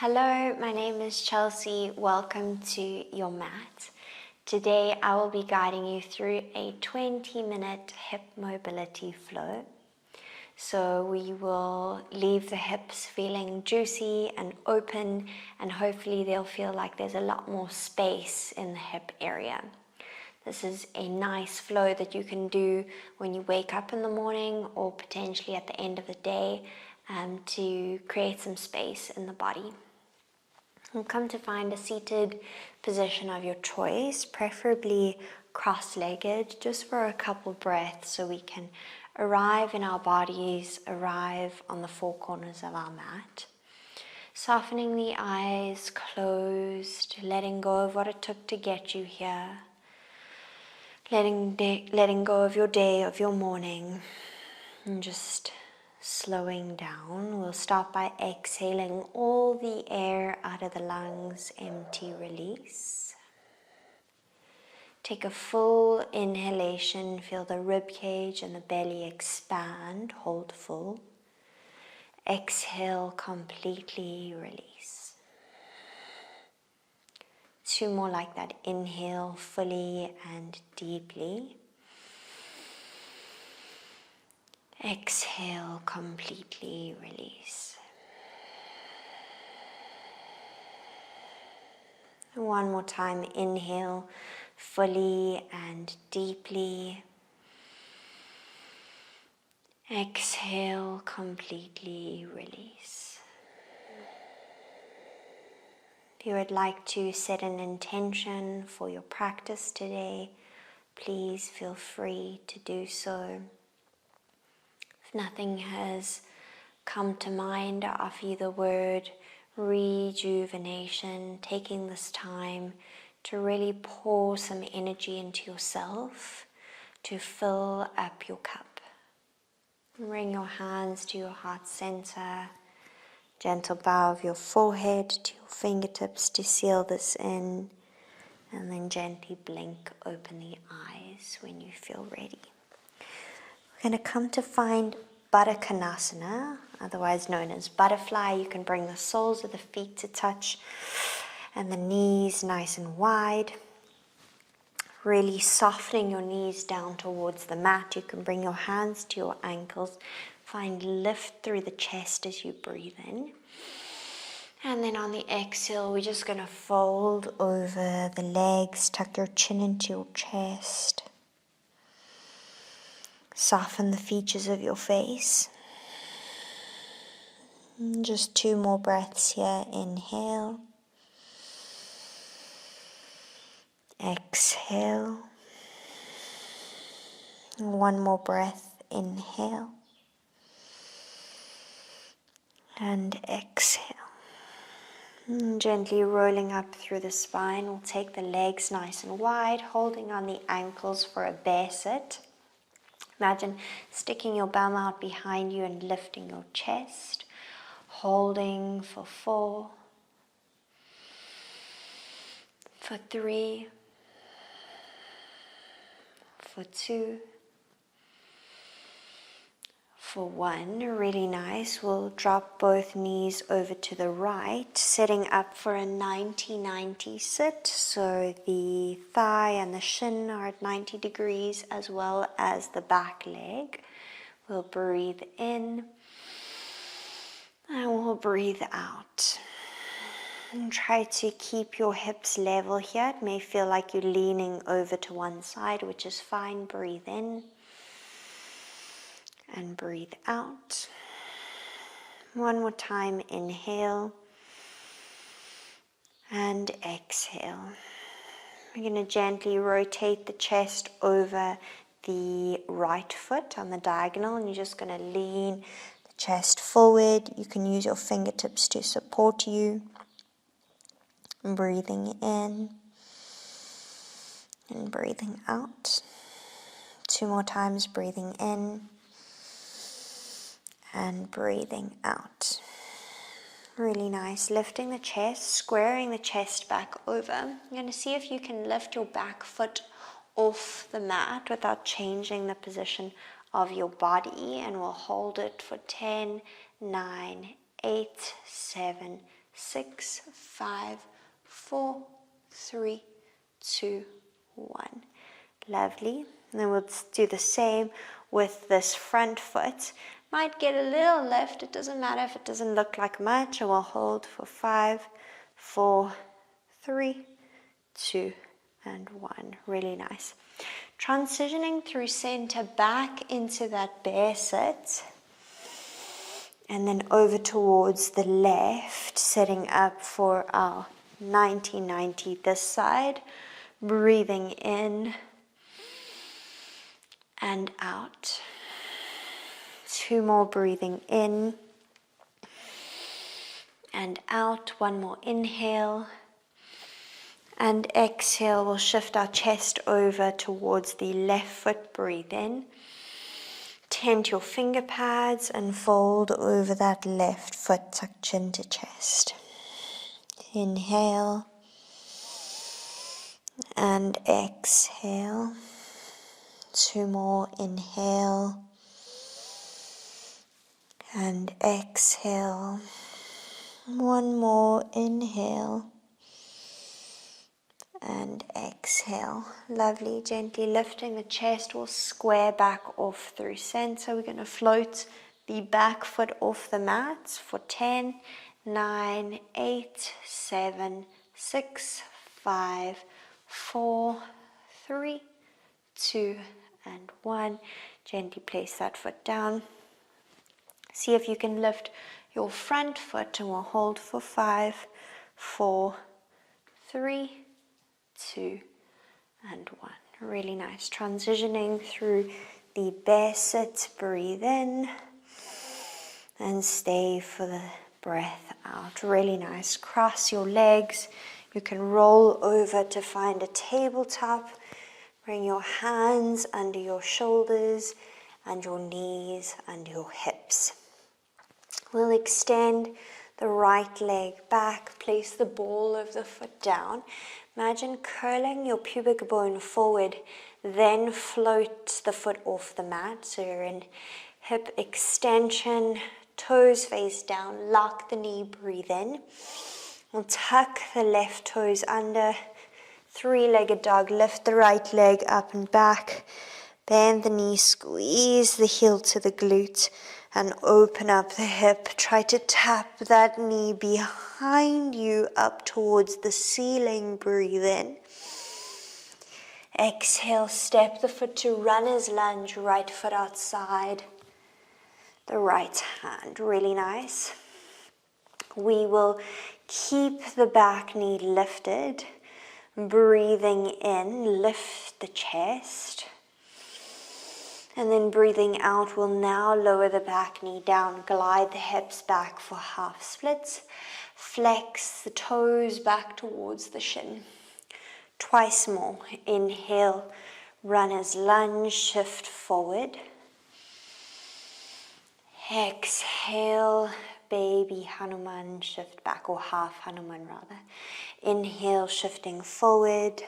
Hello, my name is Chelsea. Welcome to your mat. Today I will be guiding you through a 20-minute hip mobility flow. So we will leave the hips feeling juicy and open, and hopefully they'll feel like there's a lot more space in the hip area. This is a nice flow that you can do when you wake up in the morning or potentially at the end of the day to create some space in the body. You'll come to find a seated position of your choice, preferably cross-legged, just for a couple breaths so we can arrive in our bodies, arrive on the four corners of our mat. Softening the eyes, closed, letting go of what it took to get you here. Letting go of your day, of your morning, and just slowing down. We'll start by exhaling all the air out of the lungs, empty release. Take a full inhalation, feel the rib cage and the belly expand, hold full. Exhale, completely release. Two more like that. Inhale fully and deeply. Exhale, completely release. One more time, inhale fully and deeply. Exhale, completely release. If you would like to set an intention for your practice today, please feel free to do so. If nothing has come to mind, I offer you the word rejuvenation, taking this time to really pour some energy into yourself to fill up your cup. Bring your hands to your heart center. Gentle bow of your forehead to your fingertips to seal this in, and then gently blink open the eyes when you feel ready. We're going to come to find Baddha Konasana, otherwise known as butterfly. You can bring the soles of the feet to touch and the knees nice and wide. Really softening your knees down towards the mat. You can bring your hands to your ankles. Find lift through the chest as you breathe in. And then on the exhale, we're just going to fold over the legs, tuck your chin into your chest. Soften the features of your face. And just two more breaths here. Inhale. Exhale. One more breath. Inhale. And exhale. And gently rolling up through the spine. We'll take the legs nice and wide, holding on the ankles for a bear sit. Imagine sticking your bum out behind you and lifting your chest. Holding for 4, for 3, for 2, for 1. Really nice. We'll drop both knees over to the right, setting up for a 90-90 sit. So the thigh and the shin are at 90 degrees as well as the back leg. We'll breathe in and we'll breathe out. And try to keep your hips level here. It may feel like you're leaning over to one side, which is fine. Breathe in and breathe out. One more time, inhale and exhale. We're going to gently rotate the chest over the right foot on the diagonal, and you're just going to lean the chest forward. You can use your fingertips to support you. Breathing in and breathing out. Two more times, breathing in and breathing out. Really nice. Lifting the chest, squaring the chest back over. You're going to see if you can lift your back foot off the mat without changing the position of your body, and we'll hold it for 10, 9, 8, 7, 6, 5, 4, 3, 2, 1. Lovely. And then we'll do the same with this front foot. Might get a little lift. It doesn't matter if it doesn't look like much. And we'll hold for 5, 4, 3, 2, and 1. Really nice. Transitioning through center back into that bear sit. And then over towards the left, setting up for our 90-90 this side. Breathing in and out. 2 more, breathing in and out. 1 more, inhale and exhale. We'll shift our chest over towards the left foot. Breathe in. Tent your finger pads and fold over that left foot, tuck chin to chest. Inhale and exhale. 2 more, inhale and exhale. 1 more, inhale and exhale. Lovely. Gently lifting the chest, we'll square back off through center. We're going to float the back foot off the mat for 10, 9, 8, 7, 6, 5, 4, 3, 2, and 1. Gently place that foot down. See if you can lift your front foot, and we'll hold for 5, 4, 3, 2, and 1. Really nice. Transitioning through the bear sit. Breathe in and stay for the breath out. Really nice. Cross your legs. You can roll over to find a tabletop. Bring your hands under your shoulders and your knees and your hips. We'll extend the right leg back. Place the ball of the foot down. Imagine curling your pubic bone forward, then float the foot off the mat. So you're in hip extension, toes face down, lock the knee, breathe in. We'll tuck the left toes under, 3-legged dog, lift the right leg up and back, bend the knee, squeeze the heel to the glute, and open up the hip. Try to tap that knee behind you up towards the ceiling. Breathe in. Exhale, step the foot to runner's lunge, right foot outside the right hand. Really nice. We will keep the back knee lifted. Breathing in, lift the chest. And then breathing out, we'll now lower the back knee down, glide the hips back for half splits, flex the toes back towards the shin. Twice more. Inhale, runner's lunge, shift forward. Exhale, baby Hanuman, shift back, or half Hanuman rather. Inhale, shifting forward.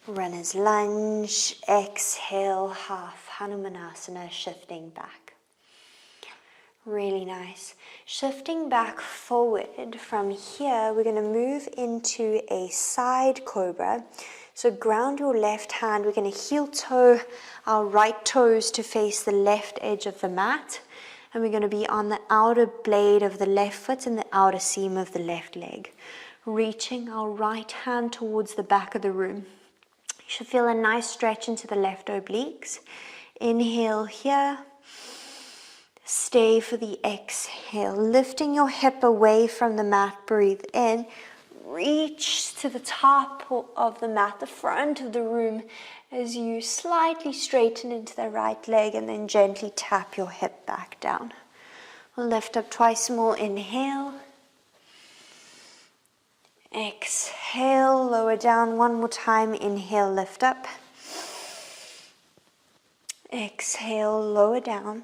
Runner's lunge, exhale, half Hanumanasana, shifting back. Really nice. Shifting back forward, from here we're going to move into a side cobra. So ground your left hand, we're going to heel toe our right toes to face the left edge of the mat. And we're going to be on the outer blade of the left foot and the outer seam of the left leg. Reaching our right hand towards the back of the room. You should feel a nice stretch into the left obliques. Inhale here. Stay for the exhale. Lifting your hip away from the mat. Breathe in. Reach to the top of the mat, the front of the room, as you slightly straighten into the right leg and then gently tap your hip back down. We'll lift up twice more. Inhale. Exhale, lower down 1 more time. Inhale, lift up. Exhale, lower down.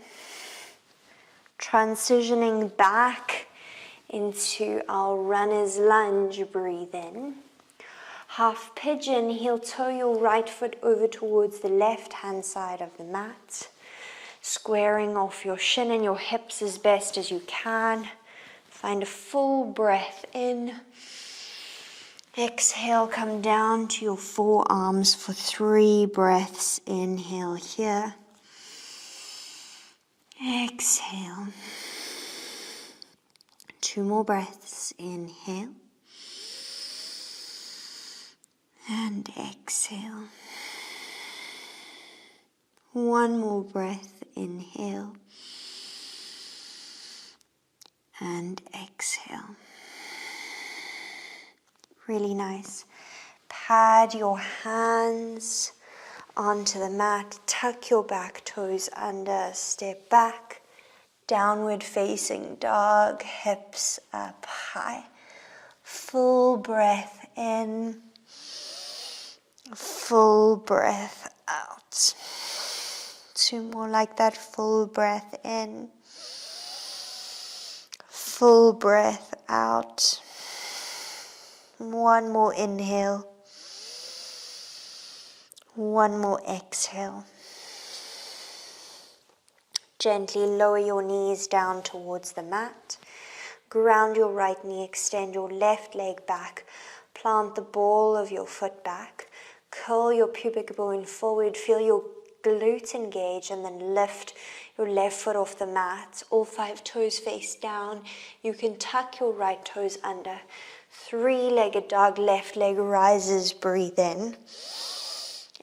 Transitioning back into our runner's lunge. Breathe in. Half pigeon, heel toe your right foot over towards the left hand side of the mat. Squaring off your shin and your hips as best as you can. Find a full breath in. Exhale, come down to your forearms for 3 breaths. Inhale here. Exhale. 2 more breaths. Inhale. And exhale. 1 more breath. Inhale. And exhale. Really nice. Pad your hands onto the mat. Tuck your back toes under. Step back. Downward facing dog. Hips up high. Full breath in. Full breath out. 2 more like that. Full breath in. Full breath out. 1 more inhale. 1 more exhale. Gently lower your knees down towards the mat. Ground your right knee, extend your left leg back. Plant the ball of your foot back. Curl your pubic bone forward. Feel your glute engage and then lift your left foot off the mat. All 5 toes face down. You can tuck your right toes under. 3-legged dog, left leg rises, breathe in.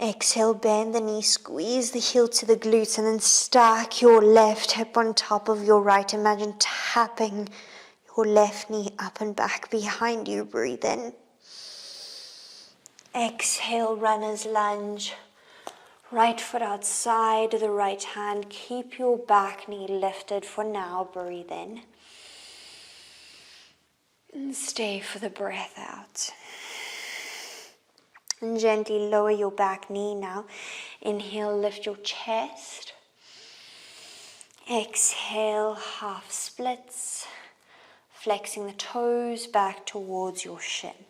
Exhale, bend the knee, squeeze the heel to the glutes and then stack your left hip on top of your right. Imagine tapping your left knee up and back behind you, breathe in. Exhale, runner's lunge. Right foot outside the right hand. Keep your back knee lifted for now, breathe in. And stay for the breath out. And gently lower your back knee now. Inhale, lift your chest. Exhale, half splits. Flexing the toes back towards your shin.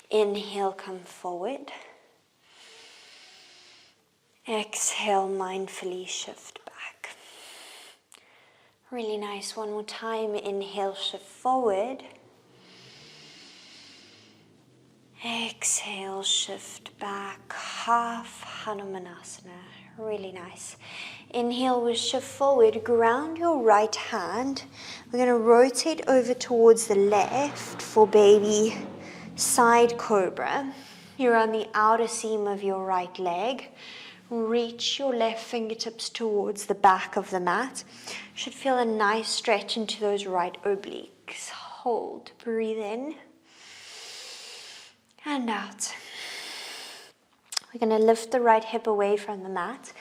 Inhale, come forward. Exhale, mindfully shift back. Really nice. 1 more time. Inhale, shift forward. Exhale, shift back. Half Hanumanasana. Really nice. Inhale, we'll shift forward. Ground your right hand. We're going to rotate over towards the left for baby side cobra. You're on the outer seam of your right leg. Reach your left fingertips towards the back of the mat. Should feel a nice stretch into those right obliques. Hold, breathe in and out. We're going to lift the right hip away from the mat.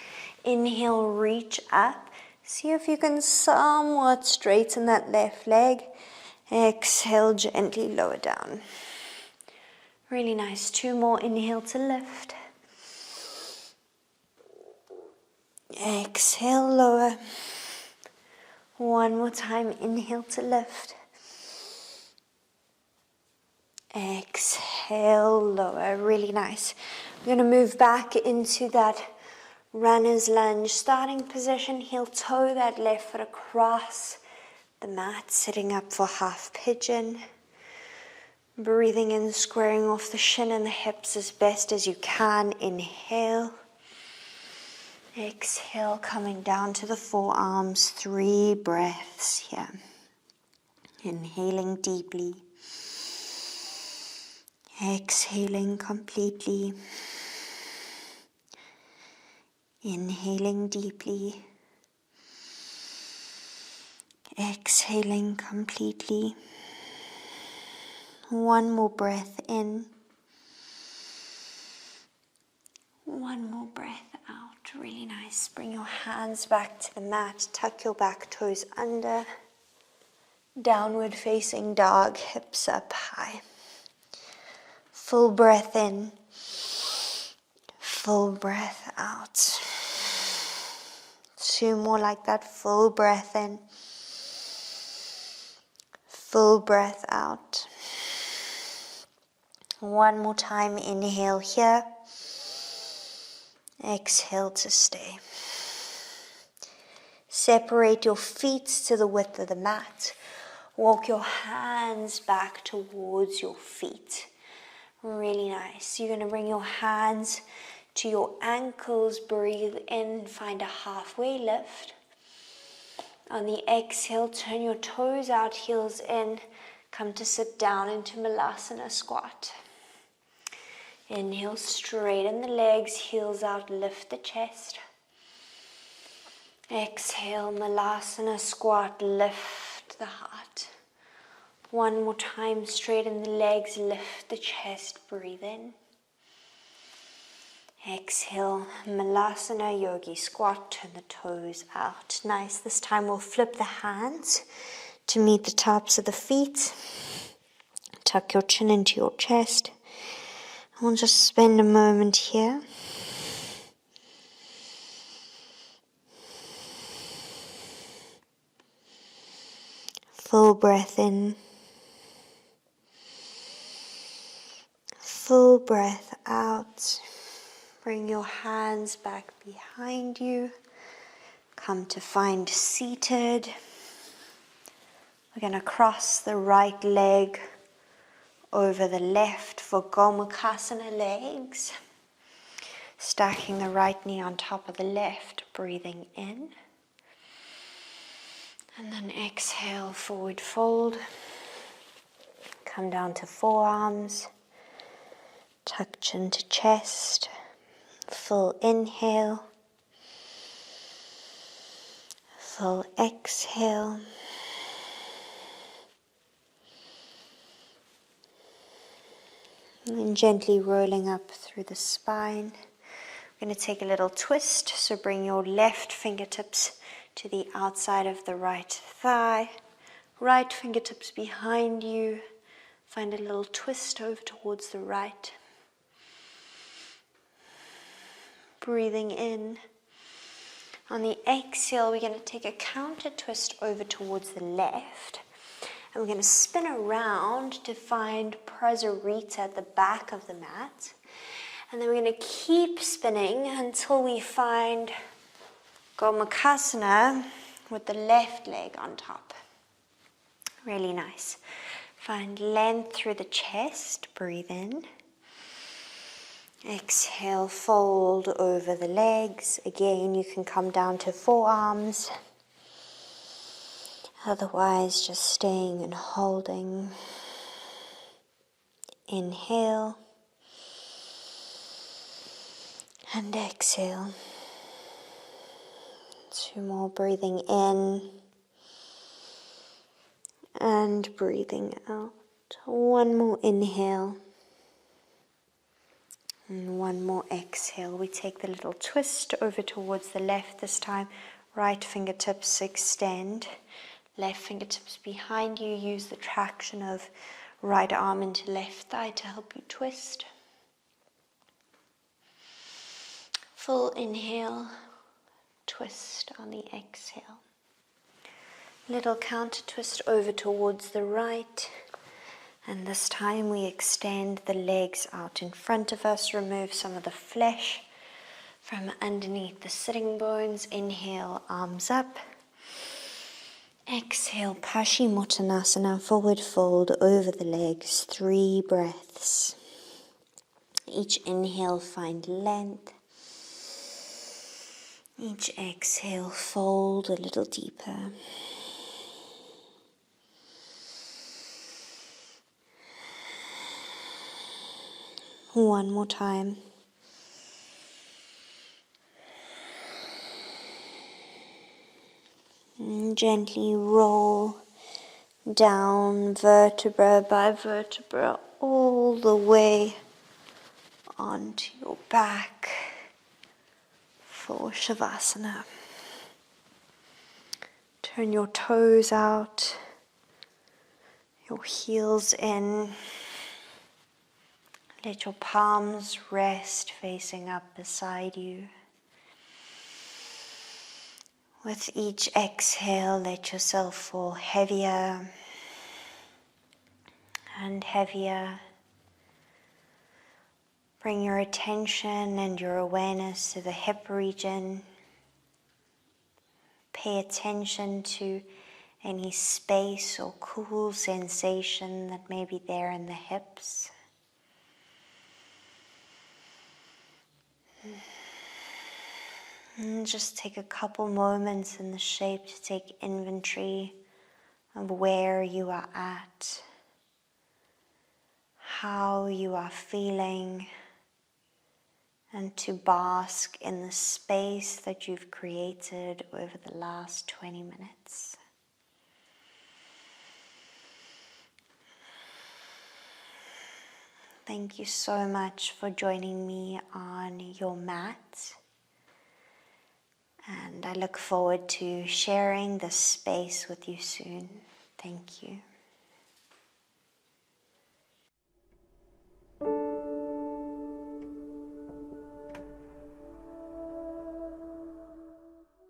Inhale, reach up. See if you can somewhat straighten that left leg. Exhale, gently lower down. Really nice. 2 more. Inhale to lift. Exhale, lower. 1 more time. Inhale to lift. Exhale, lower. Really nice. We're going to move back into that runner's lunge starting position. Heel toe that left foot across the mat, sitting up for half pigeon. Breathing in, squaring off the shin and the hips as best as you can. Inhale. Exhale, coming down to the forearms. 3 breaths here. Inhaling deeply. Exhaling completely. Inhaling deeply. Exhaling completely. 1 more breath in. 1 more breath out. Really nice. Bring your hands back to the mat. Tuck your back toes under. Downward facing dog, hips up high. Full breath in. Full breath out. 2 more like that. Full breath in. Full breath out. 1 more time. Inhale here. Exhale to stay. Separate your feet to the width of the mat. Walk your hands back towards your feet. Really nice. You're going to bring your hands to your ankles. Breathe in, find a halfway lift. On the exhale, turn your toes out, heels in. Come to sit down into Malasana squat. Inhale, straighten the legs, heels out, lift the chest. Exhale, Malasana squat, lift the heart. One more time, straighten the legs, lift the chest, breathe in. Exhale, Malasana yogi squat, turn the toes out. Nice, this time we'll flip the hands to meet the tops of the feet. Tuck your chin into your chest. We'll just spend a moment here. Full breath in. Full breath out. Bring your hands back behind you. Come to find seated. We're going to cross the right leg over the left for Gomukhasana legs. Stacking the right knee on top of the left, breathing in. And then exhale, forward fold. Come down to forearms. Tuck chin to chest. Full inhale. Full exhale. And then gently rolling up through the spine. We're going to take a little twist, so bring your left fingertips to the outside of the right thigh. Right fingertips behind you. Find a little twist over towards the right. Breathing in. On the exhale, we're going to take a counter twist over towards the left. And we're going to spin around to find Prasarita at the back of the mat. And then we're going to keep spinning until we find Gomukhasana with the left leg on top. Really nice. Find length through the chest. Breathe in. Exhale, fold over the legs. Again, you can come down to forearms. Otherwise, just staying and holding. Inhale. And exhale. Two more, breathing in. And breathing out. One more inhale. And one more exhale. We take the little twist over towards the left this time. Right fingertips extend. Left fingertips behind you. Use the traction of right arm into left thigh to help you twist. Full inhale. Twist on the exhale. Little counter twist over towards the right. And this time we extend the legs out in front of us. Remove some of the flesh from underneath the sitting bones. Inhale, arms up. Exhale, Paschimottanasana, forward fold over the legs. 3 breaths. Each inhale, find length. Each exhale, fold a little deeper. One more time. And gently roll down vertebra by vertebra all the way onto your back for Shavasana. Turn your toes out, your heels in. Let your palms rest facing up beside you. With each exhale, let yourself fall heavier and heavier. Bring your attention and your awareness to the hip region. Pay attention to any space or cool sensation that may be there in the hips. And just take a couple moments in the shape to take inventory of where you are at, how you are feeling, and to bask in the space that you've created over the last 20 minutes. Thank you so much for joining me on your mat. And I look forward to sharing this space with you soon. Thank you.